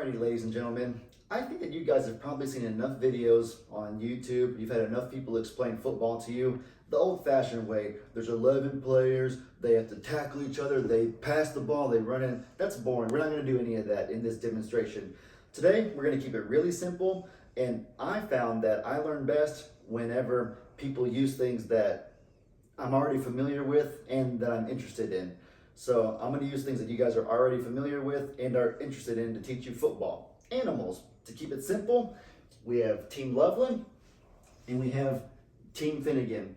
Alrighty, ladies and gentlemen, I think that you guys have probably seen enough videos on YouTube. You've had enough people explain football to you the old-fashioned way. There's 11 players, they have to tackle each other, they pass the ball, they run in. That's boring. We're not going to do any of that in this demonstration. Today, we're going to keep it really simple, and I found that I learn best whenever people use things that I'm already familiar with and that I'm interested in. So I'm going to use things that you guys are already familiar with and are interested in to teach you football. Animals. To keep it simple, we have Team Loveland and we have Team Finnegan.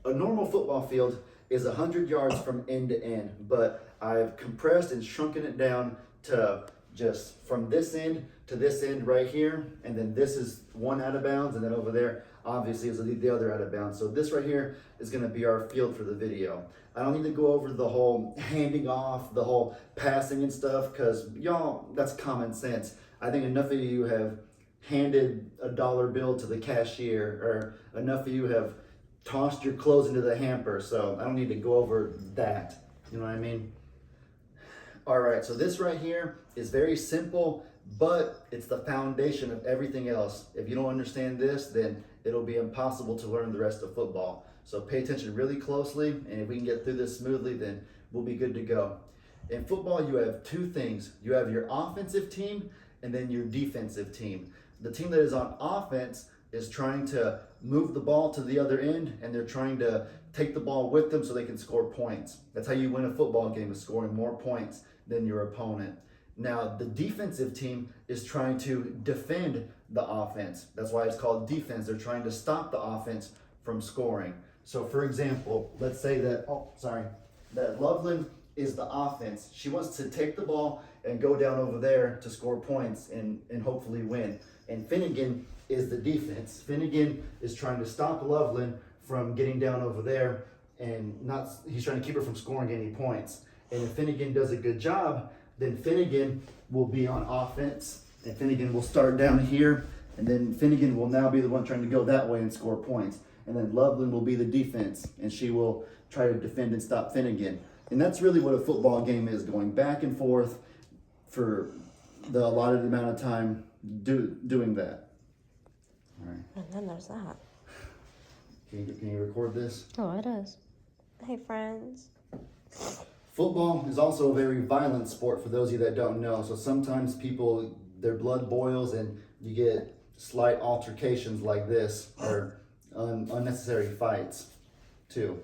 A normal football field is 100 yards from end to end, but I've compressed and shrunken it down to just from this end to this end right here, and then this is one out of bounds, and then over there obviously is the other out of bounds. So this right here is going to be our field for the video. I don't need to go over the whole handing off, the whole passing and stuff, because y'all, that's common sense. I think enough of you have handed a dollar bill to the cashier, or enough of you have tossed your clothes into the hamper, so I don't need to go over that. You know what I mean? All right, so this right here is very simple, but it's the foundation of everything else. If you don't understand this, then it'll be impossible to learn the rest of football. So pay attention really closely, and if we can get through this smoothly, then we'll be good to go. In football, you have two things. You have your offensive team and then your defensive team. The team that is on offense is trying to move the ball to the other end, and they're trying to take the ball with them so they can score points. That's how you win a football game, is scoring more points than your opponent. Now, the defensive team is trying to defend the offense. That's why it's called defense. They're trying to stop the offense from scoring. So for example, let's say that, that Loveland is the offense. She wants to take the ball and go down over there to score points and hopefully win. And Finnegan is the defense. Finnegan is trying to stop Loveland from getting down over there, and he's trying to keep her from scoring any points. And if Finnegan does a good job, then Finnegan will be on offense, and Finnegan will start down here, and then Finnegan will now be the one trying to go that way and score points. And then Loveland will be the defense, and she will try to defend and stop Finnegan. And that's really what a football game is, going back and forth for the allotted amount of time doing that. All right. And then there's that. Can you record this? Oh, it is. Hey, friends. Football is also a very violent sport for those of you that don't know. So sometimes people, their blood boils and you get slight altercations like this, or unnecessary fights too.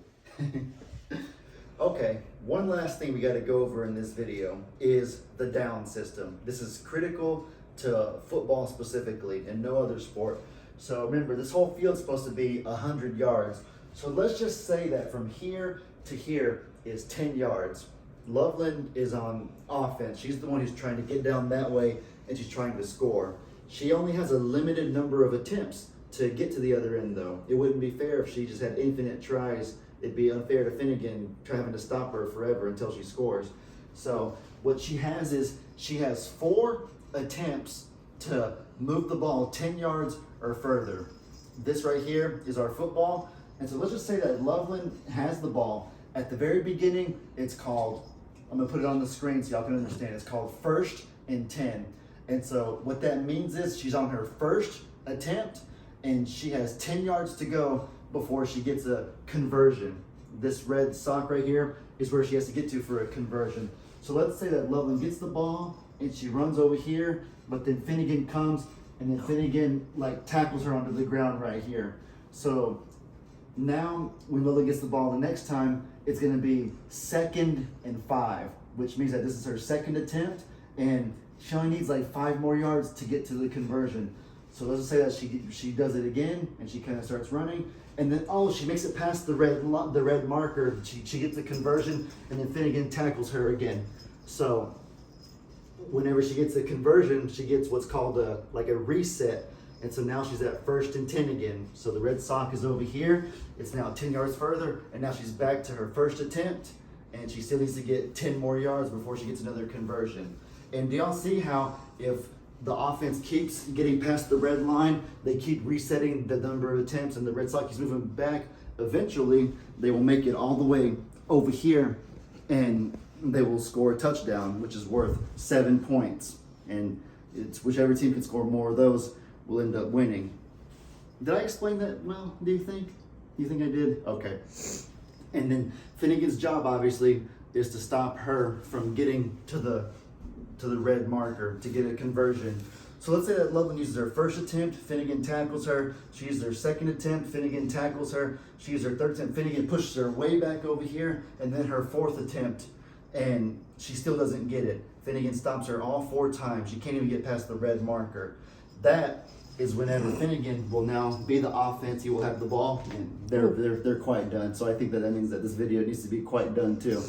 Okay, one last thing we got to go over in this video is the down system. This is critical to football specifically and no other sport. So remember, this whole field's supposed to be 100 yards. So let's just say that from here to here is 10 yards. Loveland is on offense. She's the one who's trying to get down that way, and she's trying to score. She only has a limited number of attempts to get to the other end, though. It wouldn't be fair if she just had infinite tries. It'd be unfair to Finnegan having to stop her forever until she scores. So what she has is she has 4 attempts to move the ball 10 yards or further. This right here is our football. And so let's just say that Loveland has the ball. At the very beginning, it's called, I'm gonna put it on the screen so y'all can understand. It's called 1st and 10. And so what that means is she's on her first attempt and she has 10 yards to go before she gets a conversion. This red sock right here is where she has to get to for a conversion. So let's say that Loveland gets the ball and she runs over here, but then Finnegan comes and then Finnegan tackles her onto the ground right here. So now when Loveland gets the ball the next time, it's gonna be 2nd and 5, which means that this is her second attempt and she only needs 5 more yards to get to the conversion. So let's just say that she does it again and she kind of starts running, and then she makes it past the red marker. She gets the conversion, and then Finnegan tackles her again. So whenever she gets a conversion, she gets what's called a reset, and so now she's at 1st and 10 again. So the red sock is over here. It's now 10 yards further, and now she's back to her first attempt, and she still needs to get 10 more yards before she gets another conversion. And do y'all see how if the offense keeps getting past the red line, they keep resetting the number of attempts, and the red sock keeps moving back, eventually they will make it all the way over here, and they will score a touchdown, which is worth 7 points. And It's whichever team can score more of those will end up winning. Did I explain that well, do you think? You think I did? Okay. And then Finnegan's job obviously is to stop her from getting to the red marker to get a conversion. So let's say that Loveland uses her first attempt, Finnegan tackles her. She uses her second attempt, Finnegan tackles her. She uses her third attempt, Finnegan pushes her way back over here, and then her fourth attempt, and she still doesn't get it. Finnegan stops her all 4 times. She can't even get past the red marker. That is whenever Finnegan will now be the offense. He will have the ball, and they're quite done. So I think that means that this video needs to be quite done too.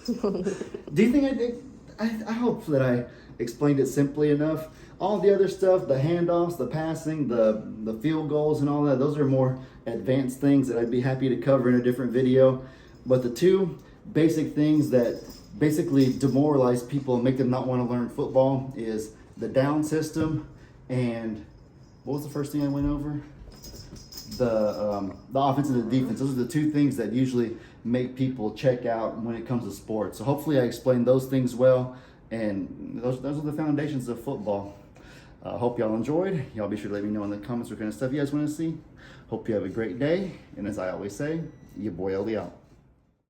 Do you think I did? I hope that I explained it simply enough. All the other stuff, the handoffs, the passing, the field goals and all that, those are more advanced things that I'd be happy to cover in a different video. But the 2 basic things that basically demoralize people and make them not want to learn football is the down system and what was the first thing I went over? The offense and the defense. Those are the 2 things that usually make people check out when it comes to sports. So hopefully I explained those things well, and those are the foundations of football. Hope y'all enjoyed. Y'all be sure to let me know in the comments what kind of stuff you guys want to see. Hope you have a great day, and as I always say, your boy Ellie out.